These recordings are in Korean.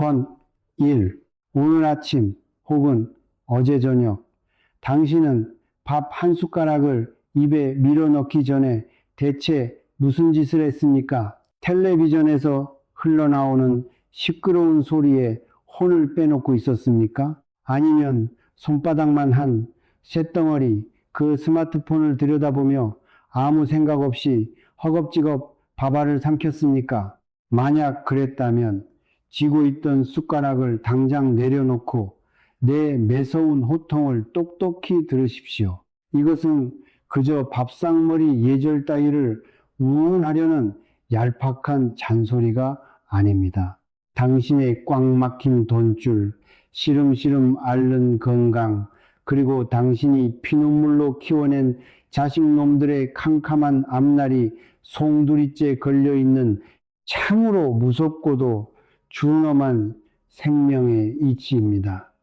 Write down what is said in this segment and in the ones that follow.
조건 1. 오늘 아침 혹은 어제 저녁 당신은 밥 한 숟가락을 입에 밀어넣기 전에 대체 무슨 짓을 했습니까? 텔레비전에서 흘러나오는 시끄러운 소리에 혼을 빼놓고 있었습니까? 아니면 손바닥만 한 쇳덩어리 그 스마트폰을 들여다보며 아무 생각 없이 허겁지겁 밥알을 삼켰습니까? 만약 그랬다면 쥐고 있던 숟가락을 당장 내려놓고 내 매서운 호통을 똑똑히 들으십시오. 이것은 그저 밥상머리 예절 따위를 우운하려는 얄팍한 잔소리가 아닙니다. 당신의 꽉 막힌 돈줄, 시름시름 앓는 건강, 그리고 당신이 피눈물로 키워낸 자식놈들의 캄캄한 앞날이 송두리째 걸려있는 참으로 무섭고도 준엄한 생명의 이치입니다.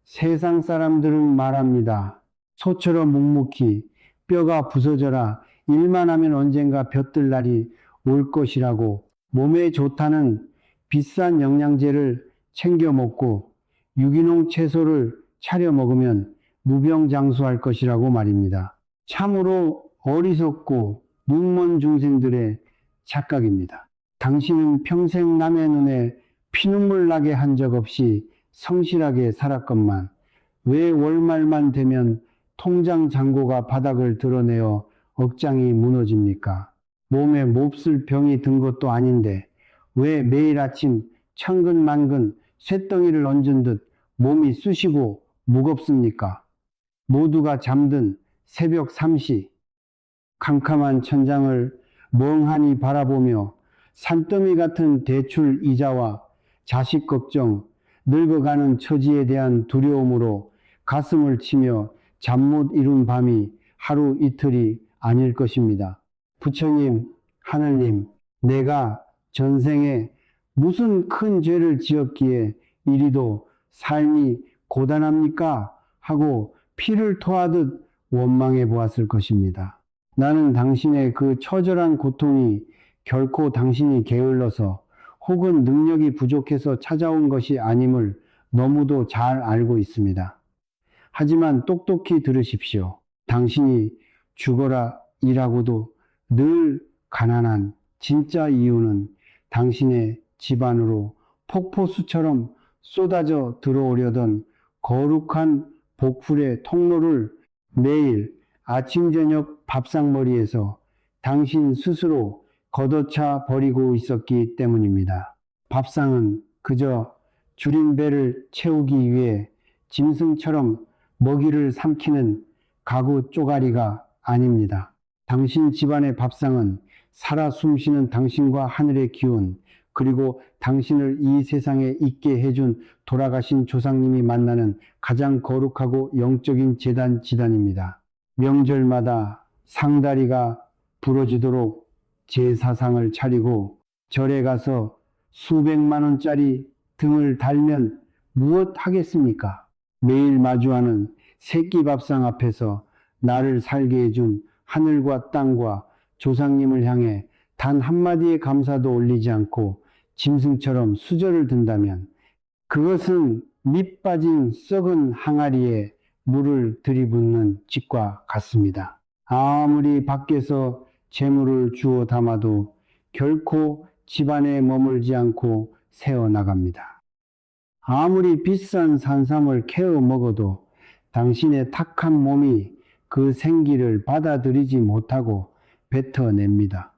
세상 사람들은 말합니다. 소처럼 묵묵히 뼈가 부서져라 일만 하면 언젠가 벼뜰 날이 올 것이라고 몸에 좋다는 비싼 영양제를 챙겨 먹고 유기농 채소를 차려 먹으면 무병장수할 것이라고 말입니다. 참으로 어리석고 눈먼 중생들의 착각입니다. 당신은 평생 남의 눈에 피눈물 나게 한 적 없이 성실하게 살았건만 왜 월말만 되면 통장 잔고가 바닥을 드러내어 억장이 무너집니까? 몸에 몹쓸 병이 든 것도 아닌데 왜 매일 아침 천근만근 쇳덩이를 얹은 듯 몸이 쑤시고 무겁습니까? 모두가 잠든 새벽 3시 캄캄한 천장을 멍하니 바라보며 산더미 같은 대출 이자와 자식 걱정, 늙어가는 처지에 대한 두려움으로 가슴을 치며 잠 못 이룬 밤이 하루 이틀이 아닐 것입니다. 부처님, 하늘님, 내가 전생에 무슨 큰 죄를 지었기에 이리도 삶이 고단합니까? 하고 피를 토하듯 원망해 보았을 것입니다. 나는 당신의 그 처절한 고통이 결코 당신이 게을러서 혹은 능력이 부족해서 찾아온 것이 아님을 너무도 잘 알고 있습니다. 하지만 똑똑히 들으십시오. 당신이 죽어라 이라고도 늘 가난한 진짜 이유는 당신의 집안으로 폭포수처럼 쏟아져 들어오려던 거룩한 복풀의 통로를 매일 아침 저녁 밥상머리에서 당신 스스로 걷어차 버리고 있었기 때문입니다. 밥상은 그저 줄인 배를 채우기 위해 짐승처럼 먹이를 삼키는 가구 쪼가리가 아닙니다. 당신 집안의 밥상은 살아 숨쉬는 당신과 하늘의 기운, 그리고 당신을 이 세상에 있게 해준 돌아가신 조상님이 만나는 가장 거룩하고 영적인 제단입니다. 명절마다 상다리가 부러지도록 제사상을 차리고 절에 가서 수백만 원짜리 등을 달면 무엇 하겠습니까? 매일 마주하는 새끼 밥상 앞에서 나를 살게 해준 하늘과 땅과 조상님을 향해 단 한마디의 감사도 올리지 않고 짐승처럼 수저를 든다면 그것은 밑 빠진 썩은 항아리에 물을 들이붓는 짓과 같습니다. 아무리 밖에서 재물을 주워 담아도 결코 집안에 머물지 않고 새어나갑니다. 아무리 비싼 산삼을 캐어 먹어도 당신의 탁한 몸이 그 생기를 받아들이지 못하고 뱉어냅니다.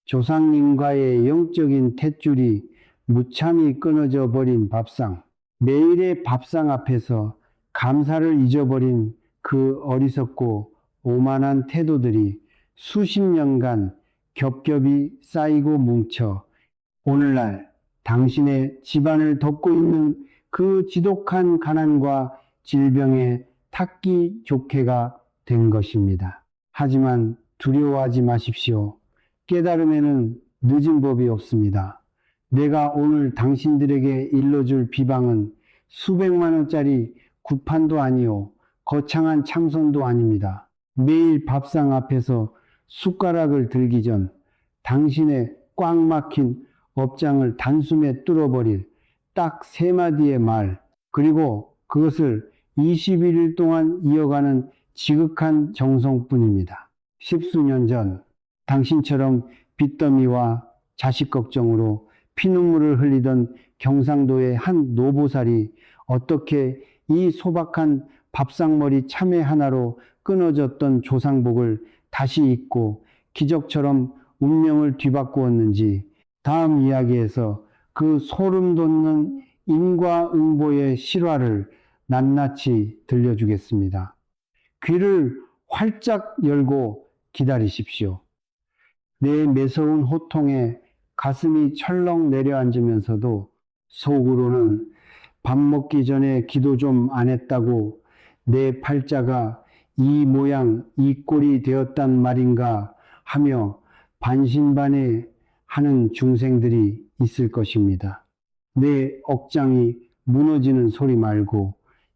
조상님과의 영적인 탯줄이 무참히 끊어져 버린 밥상, 매일의 밥상 앞에서 감사를 잊어버린 그 어리석고 오만한 태도들이 수십 년간 겹겹이 쌓이고 뭉쳐 오늘날 당신의 집안을 덮고 있는 그 지독한 가난과 질병의 탁기 족해가 된 것입니다. 하지만 두려워하지 마십시오. 깨달음에는 늦은 법이 없습니다. 내가 오늘 당신들에게 일러줄 비방은 수백만 원짜리 구판도 아니요 거창한 참선도 아닙니다. 매일 밥상 앞에서 숟가락을 들기 전 당신의 꽉 막힌 업장을 단숨에 뚫어버릴 딱 3마디의 말, 그리고 그것을 21일 동안 이어가는 지극한 정성뿐입니다. 십수년 전 당신처럼 빚더미와 자식 걱정으로 피눈물을 흘리던 경상도의 한 노보살이 어떻게 이 소박한 밥상머리 참외 하나로 끊어졌던 조상복을 다시 잇고 기적처럼 운명을 뒤바꾸었는지 다음 이야기에서 그 소름 돋는 인과응보의 실화를 낱낱이 들려주겠습니다. 귀를 활짝 열고 기다리십시오. 내 매서운 호통에 가슴이 철렁 내려앉으면서도 속으로는 밥 먹기 전에 기도 좀 안 했다고 내 팔자가 이 모양 이 꼴이 되었단 말인가 하며 반신반의 하는 중생들이 있을 것입니다. 내 억장이 무너지는 소리 말고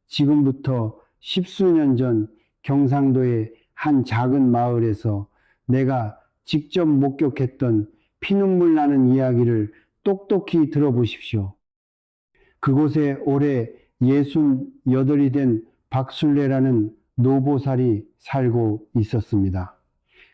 지금부터 십수년 전 경상도의 한 작은 마을에서 내가 직접 목격했던 피눈물 나는 이야기를 똑똑히 들어보십시오. 그곳에 올해 68이 된 박순례라는 노보살이 살고 있었습니다.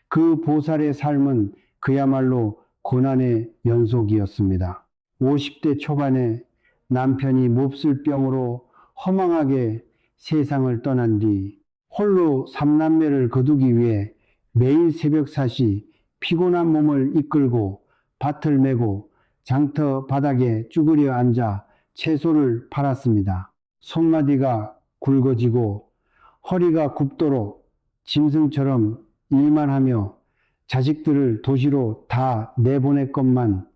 그 보살의 삶은 그야말로 고난의 연속이었습니다. 50대 초반에 남편이 몹쓸 병으로 허망하게 세상을 떠난 뒤 홀로 삼남매를 거두기 위해 매일 새벽 4시 피곤한 몸을 이끌고 밭을 메고 장터 바닥에 쭈그려 앉아 채소를 팔았습니다. 손마디가 굵어지고 허리가 굽도록 짐승처럼 일만 하며 자식들을 도시로 다 내보냈건만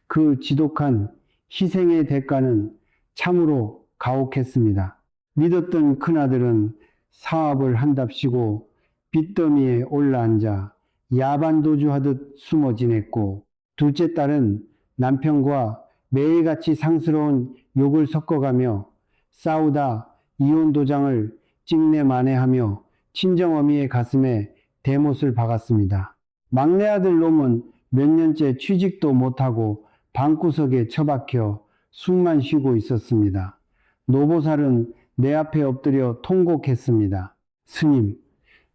그 지독한 희생의 대가는 참으로 가혹했습니다. 믿었던 큰아들은 사업을 한답시고 빚더미에 올라앉아 야반도주하듯 숨어 지냈고 둘째 딸은 남편과 매일같이 상스러운 욕을 섞어가며 싸우다 이혼 도장을 찍내 만회하며 친정어미의 가슴에 대못을 박았습니다. 막내 아들 놈은 몇 년째 취직도 못하고 방구석에 처박혀 숨만 쉬고 있었습니다. 노보살은 내 앞에 엎드려 통곡했습니다. 스님,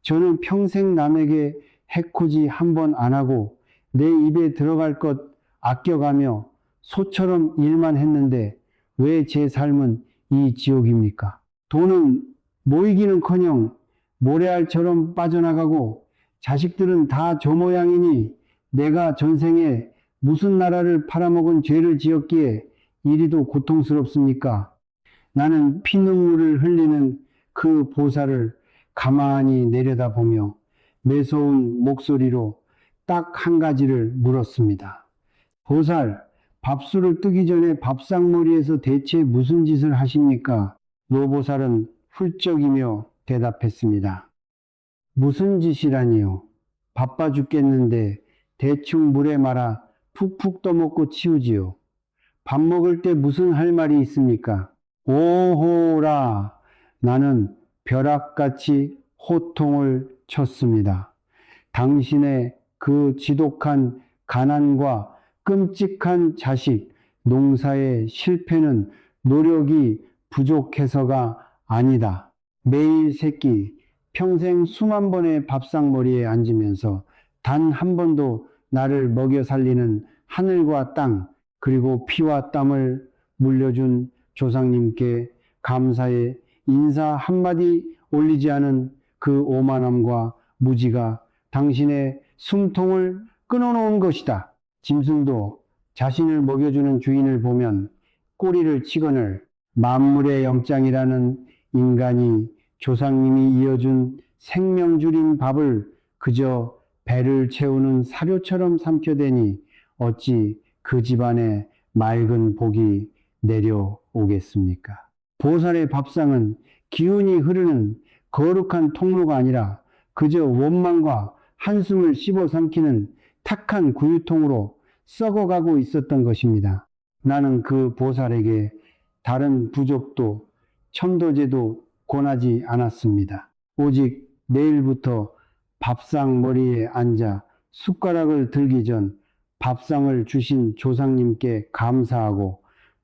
저는 평생 남에게 해코지 한 번 안 하고 내 입에 들어갈 것 아껴가며 소처럼 일만 했는데 왜 제 삶은 이 지옥입니까? 돈은 모이기는커녕 모래알처럼 빠져나가고 자식들은 다 저 모양이니 내가 전생에 무슨 나라를 팔아먹은 죄를 지었기에 이리도 고통스럽습니까? 나는 피눈물을 흘리는 그 보살을 가만히 내려다보며 매서운 목소리로 딱 한 가지를 물었습니다. 보살, 밥술을 뜨기 전에 밥상머리에서 대체 무슨 짓을 하십니까? 노보살은 훌쩍이며 대답했습니다. 무슨 짓이라니요? 바빠 죽겠는데 대충 물에 말아 푹푹 떠먹고 치우지요. 밥 먹을 때 무슨 할 말이 있습니까? 오호라! 나는 벼락같이 호통을 쳤습니다. 당신의 그 지독한 가난과 끔찍한 자식, 농사의 실패는 노력이 부족해서가 아니다. 매일 새끼, 평생 수만 번의 밥상머리에 앉으면서 단 한 번도 나를 먹여 살리는 하늘과 땅, 그리고 피와 땀을 물려준 조상님께 감사의 인사 한마디 올리지 않은 그 오만함과 무지가 당신의 숨통을 끊어놓은 것이다. 짐승도 자신을 먹여주는 주인을 보면 꼬리를 치거늘 만물의 영장이라는 인간이 조상님이 이어준 생명줄인 밥을 그저 배를 채우는 사료처럼 삼켜대니 어찌 그 집안에 맑은 복이 내려오겠습니까? 보살의 밥상은 기운이 흐르는 거룩한 통로가 아니라 그저 원망과 한숨을 씹어삼키는 탁한 구유통으로 썩어가고 있었던 것입니다. 나는 그 보살에게 다른 부족도 천도제도 권하지 않았습니다. 오직 내일부터 밥상 머리에 앉아 숟가락을 들기 전 밥상을 주신 조상님께 감사하고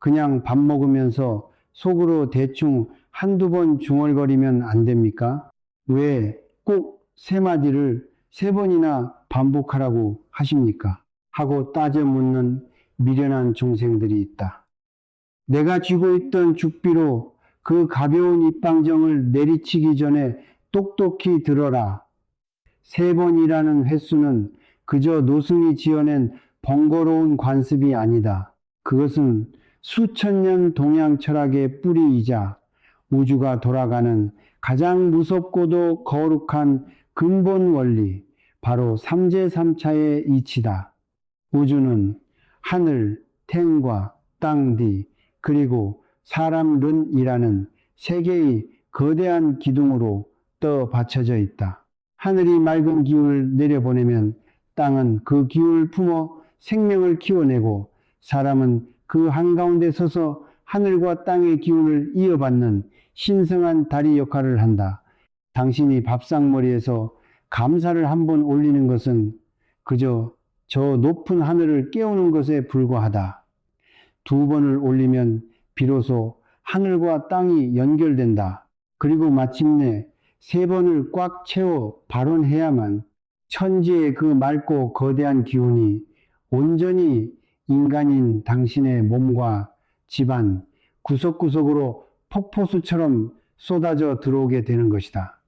그냥 밥 먹으면서 속으로 대충 한두 번 중얼거리면 안 됩니까? 왜 꼭 세 마디를 세 번이나 반복하라고 하십니까? 하고 따져 묻는 미련한 중생들이 있다. 내가 쥐고 있던 죽비로 그 가벼운 입방정을 내리치기 전에 똑똑히 들어라. 세 번이라는 횟수는 그저 노승이 지어낸 번거로운 관습이 아니다. 그것은 수천 년 동양 철학의 뿌리이자 우주가 돌아가는 가장 무섭고도 거룩한 근본 원리, 바로 삼재삼차의 이치다. 우주는 하늘,天과 땅 뒤, 그리고 사람 른이라는 세 개의 거대한 기둥으로 떠 받쳐져 있다. 하늘이 맑은 기운을 내려보내면 땅은 그 기운을 품어 생명을 키워내고 사람은 그 한가운데 서서 하늘과 땅의 기운을 이어받는 신성한 다리 역할을 한다. 당신이 밥상머리에서 감사를 한번 올리는 것은 그저 저 높은 하늘을 깨우는 것에 불과하다. 두 번을 올리면 비로소 하늘과 땅이 연결된다. 그리고 마침내 세 번을 꽉 채워 발언해야만 천지의 그 맑고 거대한 기운이 온전히 인간인 당신의 몸과 집안 구석구석으로 폭포수처럼 쏟아져 들어오게 되는 것이다.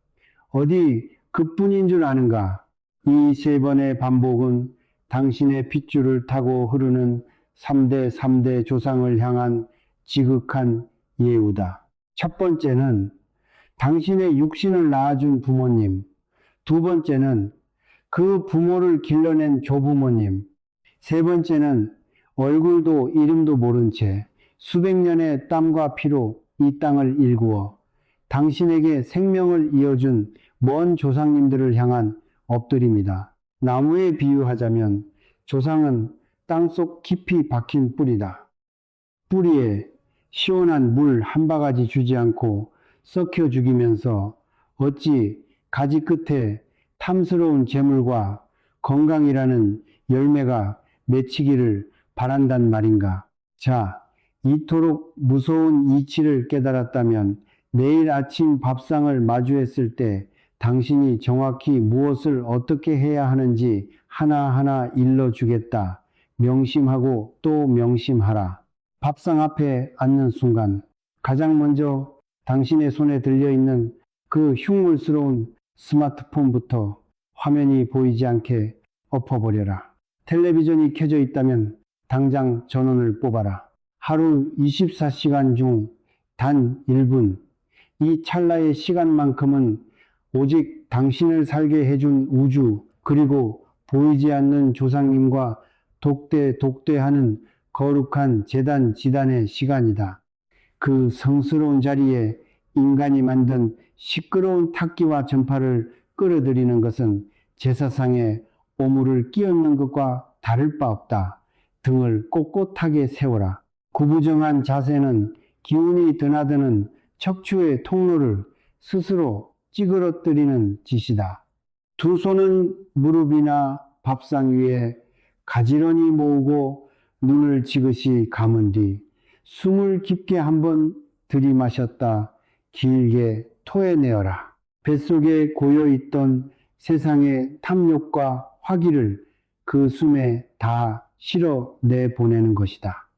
어디 그뿐인 줄 아는가? 이 세 번의 반복은 당신의 핏줄을 타고 흐르는 3대 조상을 향한 지극한 예우다. 첫 번째는 당신의 육신을 낳아준 부모님, 두 번째는 그 부모를 길러낸 조부모님, 세 번째는 얼굴도 이름도 모른 채 수백 년의 땀과 피로 이 땅을 일구어 당신에게 생명을 이어준 먼 조상님들을 향한 엎드림이다. 나무에 비유하자면 조상은 땅속 깊이 박힌 뿌리다. 뿌리에 시원한 물 한 바가지 주지 않고 썩혀 죽이면서 어찌 가지 끝에 탐스러운 재물과 건강이라는 열매가 맺히기를 바란단 말인가. 자, 이토록 무서운 이치를 깨달았다면 내일 아침 밥상을 마주했을 때 당신이 정확히 무엇을 어떻게 해야 하는지 하나하나 일러주겠다. 명심하고 또 명심하라. 밥상 앞에 앉는 순간 가장 먼저 당신의 손에 들려있는 그 흉물스러운 스마트폰부터 화면이 보이지 않게 엎어버려라. 텔레비전이 켜져 있다면 당장 전원을 뽑아라. 하루 24시간 중 단 1분, 이 찰나의 시간만큼은 오직 당신을 살게 해준 우주, 그리고 보이지 않는 조상님과 독대하는 거룩한 제단 지단의 시간이다. 그 성스러운 자리에 인간이 만든 시끄러운 탁기와 전파를 끌어들이는 것은 제사상에 오물을 끼얹는 것과 다를 바 없다. 등을 꼿꼿하게 세워라. 구부정한 자세는 기운이 드나드는 척추의 통로를 스스로 찌그러뜨리는 짓이다. 두 손은 무릎이나 밥상 위에 가지런히 모으고 눈을 지그시 감은 뒤 숨을 깊게 한번 들이마셨다 길게 토해내어라. 뱃속에 고여있던 세상의 탐욕과 화기를 그 숨에 다 실어내 보내는 것이다.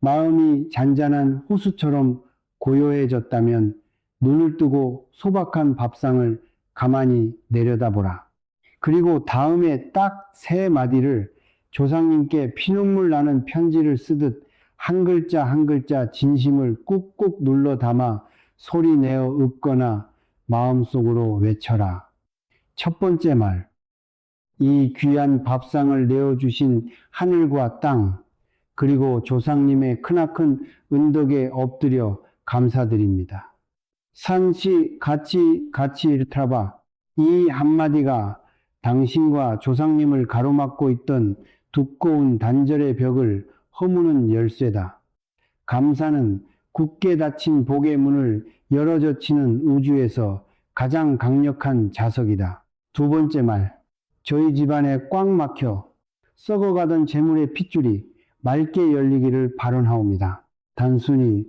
마음이 잔잔한 호수처럼 고요해졌다면 눈을 뜨고 소박한 밥상을 가만히 내려다보라. 그리고 다음에 딱 세 마디를 조상님께 피눈물 나는 편지를 쓰듯 한 글자 한 글자 진심을 꾹꾹 눌러 담아 소리내어 읊거나 마음속으로 외쳐라. 첫 번째 말, 이 귀한 밥상을 내어주신 하늘과 땅, 그리고 조상님의 크나큰 은덕에 엎드려 감사드립니다. 산시 같이 일타봐. 이 한마디가 당신과 조상님을 가로막고 있던 두꺼운 단절의 벽을 허무는 열쇠다. 감사는 굳게 닫힌 복의 문을 열어젖히는 우주에서 가장 강력한 자석이다. 두 번째 말, 저희 집안에 꽉 막혀 썩어가던 재물의 핏줄이 맑게 열리기를 발언하옵니다. 단순히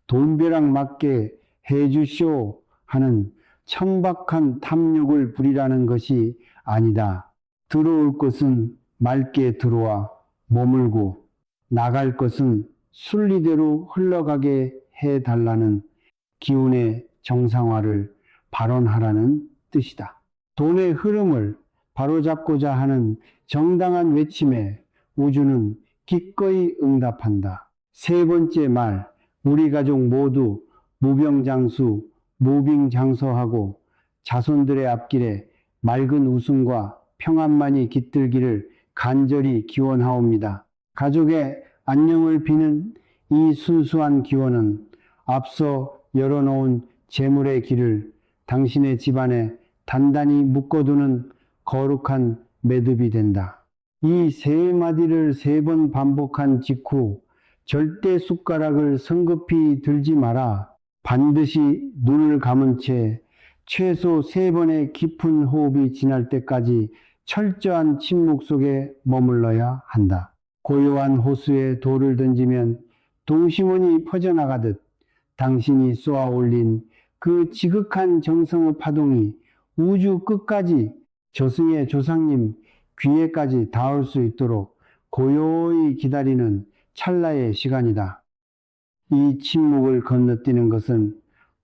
돈벼락 맞게 해주시오 하는 천박한 탐욕을 부리라는 것이 아니다. 들어올 것은 맑게 들어와 머물고 나갈 것은 순리대로 흘러가게 해달라는 기운의 정상화를 발언하라는 뜻이다. 돈의 흐름을 바로잡고자 하는 정당한 외침에 우주는 기꺼이 응답한다. 세 번째 말, 우리 가족 모두 무병장수, 무빙장서하고 자손들의 앞길에 맑은 웃음과 평안만이 깃들기를 간절히 기원하옵니다. 가족의 안녕을 비는 이 순수한 기원은 앞서 열어놓은 재물의 길을 당신의 집안에 단단히 묶어두는 거룩한 매듭이 된다. 이 세 마디를 3번 반복한 직후 절대 숟가락을 성급히 들지 마라. 반드시 눈을 감은 채 최소 3번의 깊은 호흡이 지날 때까지 철저한 침묵 속에 머물러야 한다. 고요한 호수에 돌을 던지면 동심원이 퍼져나가듯 당신이 쏘아 올린 그 지극한 정성의 파동이 우주 끝까지 저승의 조상님 귀에까지 닿을 수 있도록 고요히 기다리는 찰나의 시간이다. 이 침묵을 건너뛰는 것은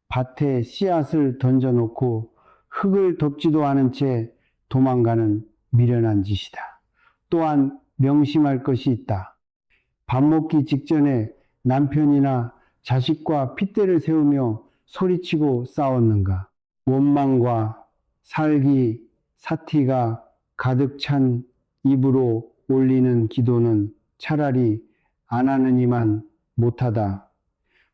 밭에 씨앗을 던져놓고 흙을 덮지도 않은 채 도망가는 미련한 짓이다. 또한 명심할 것이 있다. 밥 먹기 직전에 남편이나 자식과 핏대를 세우며 소리치고 싸웠는가? 원망과 살기, 사티가 가득 찬 입으로 올리는 기도는 차라리 안 하느니만 못하다.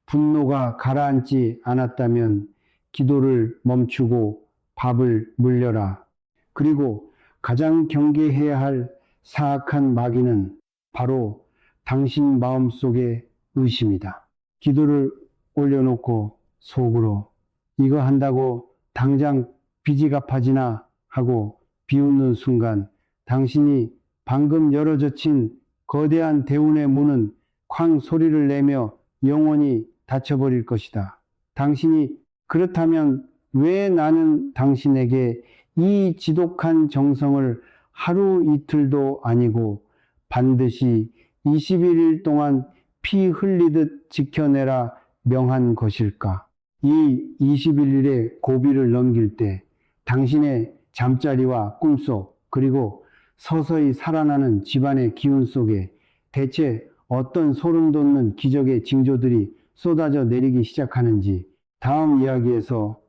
분노가 가라앉지 않았다면 기도를 멈추고 밥을 물려라. 그리고 가장 경계해야 할 사악한 마귀는 바로 당신 마음속의 의심이다. 기도를 올려놓고 속으로 이거 한다고 당장 빚이 갚아지나 하고 비웃는 순간 당신이 방금 열어젖힌 거대한 대운의 문은 쾅 소리를 내며 영원히 닫혀버릴 것이다. 당신이 그렇다면 왜 나는 당신에게 이 지독한 정성을 하루 이틀도 아니고 반드시 21일 동안 피 흘리듯 지켜내라 명한 것일까? 이 21일의 고비를 넘길 때 당신의 잠자리와 꿈속 그리고 서서히 살아나는 집안의 기운 속에 대체 어떤 소름 돋는 기적의 징조들이 쏟아져 내리기 시작하는지 다음 이야기에서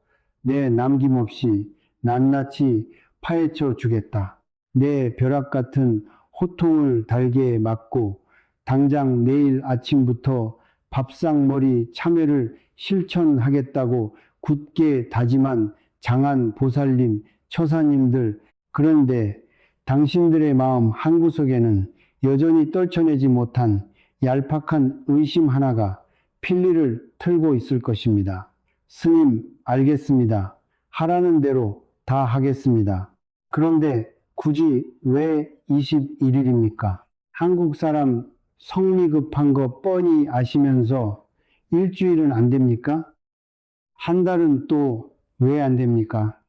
내 남김없이 낱낱이 파헤쳐 주겠다. 내 벼락 같은 호통을 달게 맞고 당장 내일 아침부터 밥상머리 참회를 실천하겠다고 굳게 다짐한 장안 보살님, 처사님들, 그런데 당신들의 마음 한구석에는 여전히 떨쳐내지 못한 얄팍한 의심 하나가 필리를 틀고 있을 것입니다. 스님, 알겠습니다. 하라는 대로 다 하겠습니다. 그런데 굳이 왜 21일입니까? 한국 사람 성미 급한 거 뻔히 아시면서 일주일은 안 됩니까? 한 달은 또 왜 안 됩니까?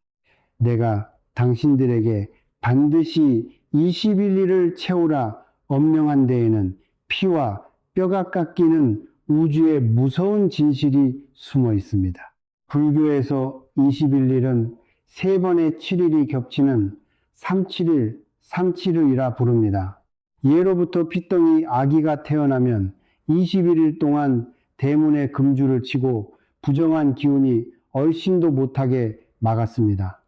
내가 당신들에게 반드시 21일을 채우라 엄명한 데에는 피와 뼈가 깎이는 우주의 무서운 진실이 숨어 있습니다. 불교에서 21일은 3번의 7일이 겹치는 371, 371이라 부릅니다. 예로부터 핏덩이 아기가 태어나면 21일 동안 대문에 금주를 치고 부정한 기운이 얼씬도 못하게 막았습니다.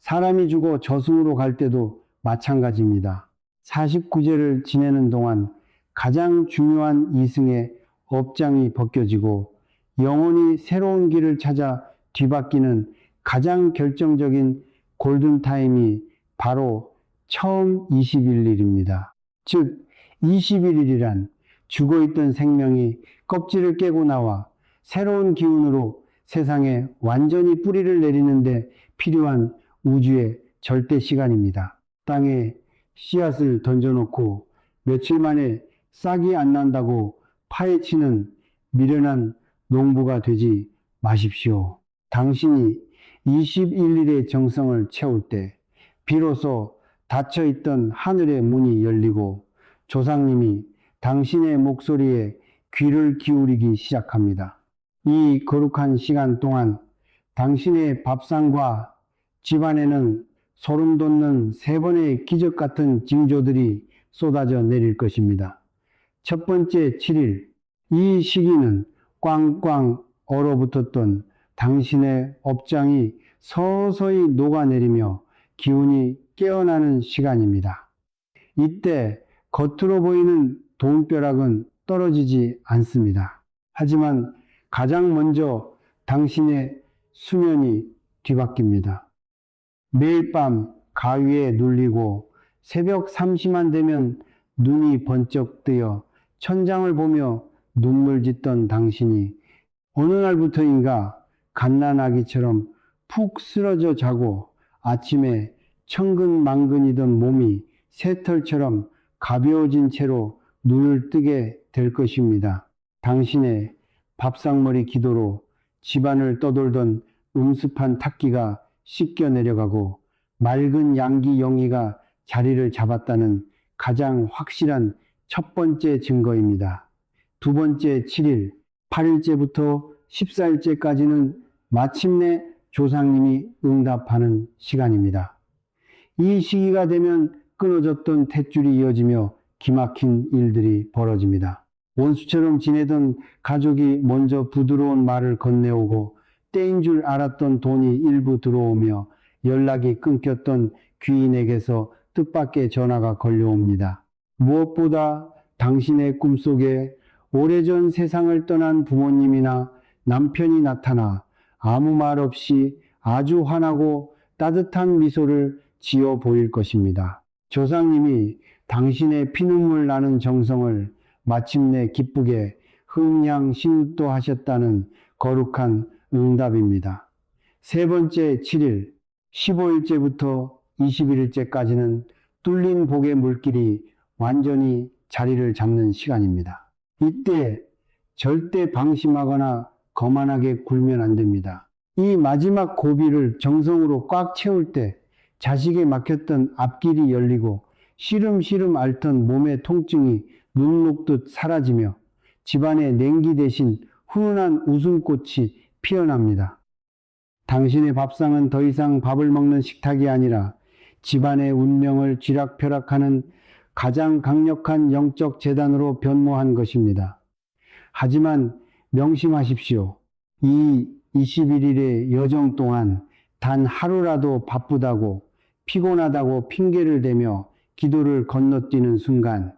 사람이 죽어 저승으로 갈 때도 마찬가지입니다. 49제를 지내는 동안 가장 중요한 이승의 업장이 벗겨지고 영혼이 새로운 길을 찾아 뒤바뀌는 가장 결정적인 골든타임이 바로 처음 21일입니다. 즉 21일이란 죽어있던 생명이 껍질을 깨고 나와 새로운 기운으로 세상에 완전히 뿌리를 내리는데 필요한 우주의 절대 시간입니다. 땅에 씨앗을 던져놓고 며칠 만에 싹이 안 난다고 파헤치는 미련한 농부가 되지 마십시오. 당신이 21일의 정성을 채울 때 비로소 닫혀있던 하늘의 문이 열리고 조상님이 당신의 목소리에 귀를 기울이기 시작합니다. 이 거룩한 시간 동안 당신의 밥상과 집안에는 소름 돋는 3번의 기적 같은 징조들이 쏟아져 내릴 것입니다. 첫 번째 7일, 이 시기는 꽝꽝 얼어붙었던 당신의 업장이 서서히 녹아내리며 기운이 깨어나는 시간입니다. 이때 겉으로 보이는 돈벼락은 떨어지지 않습니다. 하지만 가장 먼저 당신의 수면이 뒤바뀝니다. 매일 밤 가위에 눌리고 새벽 3시만 되면 눈이 번쩍 뜨여 천장을 보며 눈물 짓던 당신이 어느 날부터인가 갓난아기처럼 푹 쓰러져 자고 아침에 천근만근이던 몸이 새털처럼 가벼워진 채로 눈을 뜨게 될 것입니다. 당신의 밥상머리 기도로 집안을 떠돌던 음습한 탁기가 씻겨 내려가고 맑은 양기 영이가 자리를 잡았다는 가장 확실한 첫 번째 증거입니다. 두 번째 7일, 8일째부터 14일째까지는 마침내 조상님이 응답하는 시간입니다. 이 시기가 되면 끊어졌던 탯줄이 이어지며 기막힌 일들이 벌어집니다. 원수처럼 지내던 가족이 먼저 부드러운 말을 건네오고 때인 줄 알았던 돈이 일부 들어오며 연락이 끊겼던 귀인에게서 뜻밖의 전화가 걸려옵니다. 무엇보다 당신의 꿈속에 오래전 세상을 떠난 부모님이나 남편이 나타나 아무 말 없이 아주 환하고 따뜻한 미소를 지어 보일 것입니다. 조상님이 당신의 피눈물 나는 정성을 마침내 기쁘게 흥양신도하셨다는 거룩한 응답입니다. 세 번째 7일, 15일째부터 21일째까지는 뚫린 복의 물길이 완전히 자리를 잡는 시간입니다. 이때 절대 방심하거나 거만하게 굴면 안 됩니다. 이 마지막 고비를 정성으로 꽉 채울 때 자식에 막혔던 앞길이 열리고 시름시름 앓던 몸의 통증이 눈 녹듯 사라지며 집안의 냉기 대신 훈훈한 웃음꽃이 피어납니다. 당신의 밥상은 더 이상 밥을 먹는 식탁이 아니라 집안의 운명을 쥐락펴락하는 가장 강력한 영적 재단으로 변모한 것입니다. 하지만 명심하십시오. 이 21일의 여정 동안 단 하루라도 바쁘다고 피곤하다고 핑계를 대며 기도를 건너뛰는 순간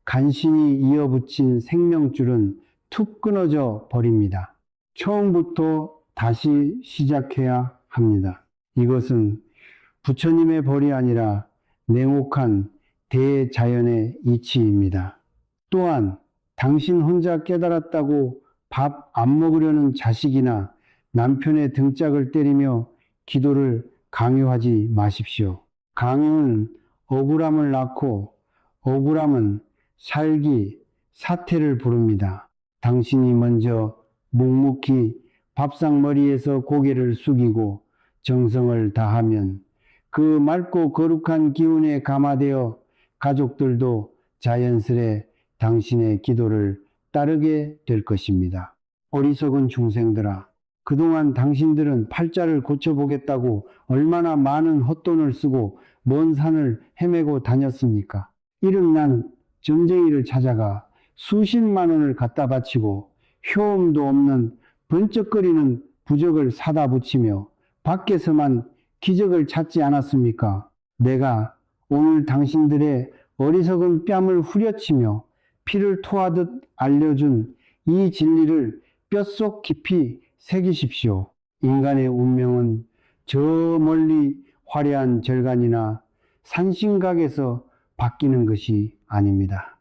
간신히 이어붙인 생명줄은 툭 끊어져 버립니다. 처음부터 다시 시작해야 합니다. 이것은 부처님의 벌이 아니라 냉혹한 대자연의 이치입니다. 또한 당신 혼자 깨달았다고 밥 안 먹으려는 자식이나 남편의 등짝을 때리며 기도를 강요하지 마십시오. 강요는 억울함을 낳고 억울함은 살기, 사태를 부릅니다. 당신이 먼저 묵묵히 밥상머리에서 고개를 숙이고 정성을 다하면 그 맑고 거룩한 기운에 감화되어 가족들도 자연스레 당신의 기도를 따르게 될 것입니다. 어리석은 중생들아, 그동안 당신들은 팔자를 고쳐보겠다고 얼마나 많은 헛돈을 쓰고 먼 산을 헤매고 다녔습니까? 이름난 점쟁이를 찾아가 수십만 원을 갖다 바치고 효험도 없는 번쩍거리는 부적을 사다 붙이며 밖에서만 기적을 찾지 않았습니까? 내가 오늘 당신들의 어리석은 뺨을 후려치며 피를 토하듯 알려준 이 진리를 뼛속 깊이 새기십시오. 인간의 운명은 저 멀리 화려한 절간이나 산신각에서 바뀌는 것이 아닙니다.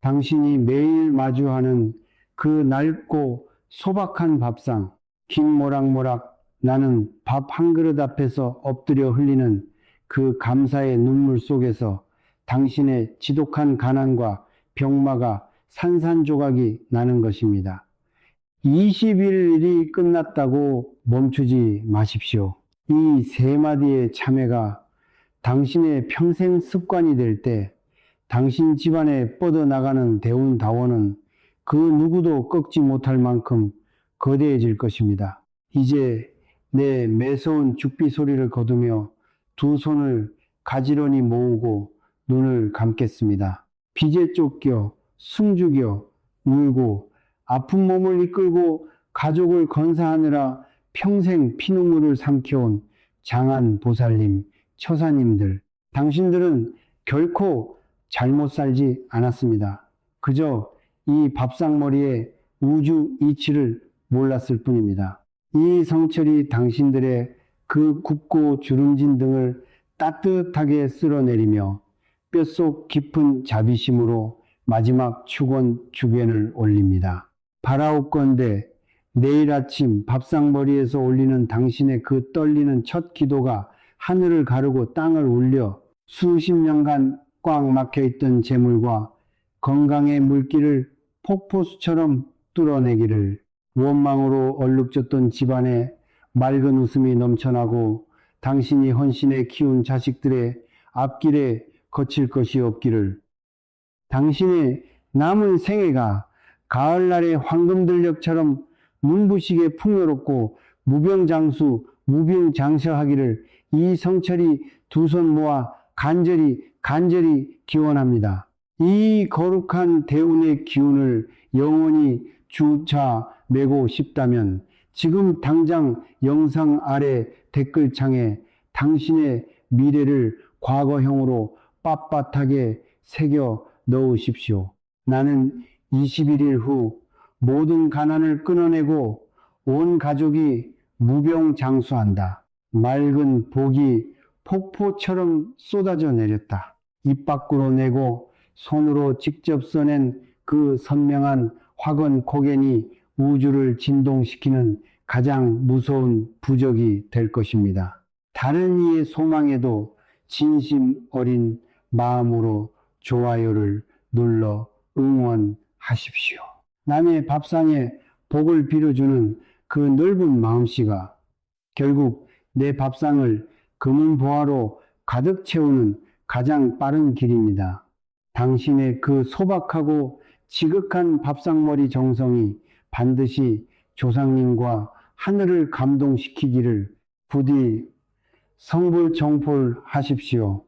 당신이 매일 마주하는 그 낡고 소박한 밥상, 긴 모락모락 나는 밥 한 그릇 앞에서 엎드려 흘리는 그 감사의 눈물 속에서 당신의 지독한 가난과 병마가 산산조각이 나는 것입니다. 20일이 끝났다고 멈추지 마십시오. 이 세 마디의 참회가 당신의 평생 습관이 될 때 당신 집안에 뻗어나가는 대운다원은 그 누구도 꺾지 못할 만큼 거대해질 것입니다. 이제 내 매서운 죽비 소리를 거두며 두 손을 가지런히 모으고 눈을 감겠습니다. 빚에 쫓겨 숨죽여 울고 아픈 몸을 이끌고 가족을 건사하느라 평생 피눈물을 삼켜온 장안 보살님, 처사님들, 당신들은 결코 잘못 살지 않았습니다. 그저 이 밥상머리의 우주 이치를 몰랐을 뿐입니다. 이 성철이 당신들의 그 굽고 주름진 등을 따뜻하게 쓸어내리며 뼛속 깊은 자비심으로 마지막 축원 주변을 올립니다. 바라옵건대 내일 아침 밥상머리에서 올리는 당신의 그 떨리는 첫 기도가 하늘을 가르고 땅을 울려 수십 년간 꽉 막혀있던 재물과 건강의 물길을 폭포수처럼 뚫어내기를, 원망으로 얼룩졌던 집안에 맑은 웃음이 넘쳐나고 당신이 헌신해 키운 자식들의 앞길에 거칠 것이 없기를, 당신의 남은 생애가 가을날의 황금들녘처럼 눈부시게 풍요롭고 무병장수, 무병장서하기를 이 성철이 두 손 모아 간절히 기원합니다. 이 거룩한 대운의 기운을 영원히 주차 매고 싶다면 지금 당장 영상 아래 댓글창에 당신의 미래를 과거형으로 빳빳하게 새겨 넣으십시오. 나는 21일 후 모든 가난을 끊어내고 온 가족이 무병장수한다. 맑은 복이 폭포처럼 쏟아져 내렸다. 입 밖으로 내고 손으로 직접 써낸 그 선명한 화건 코겐이 우주를 진동시키는 가장 무서운 부적이 될 것입니다. 다른 이의 소망에도 진심 어린 마음으로 좋아요를 눌러 응원하십시오. 남의 밥상에 복을 빌어주는 그 넓은 마음씨가 결국 내 밥상을 금은보화로 가득 채우는 가장 빠른 길입니다. 당신의 그 소박하고 지극한 밥상머리 정성이 반드시 조상님과 하늘을 감동시키기를 부디 성불정폴하십시오.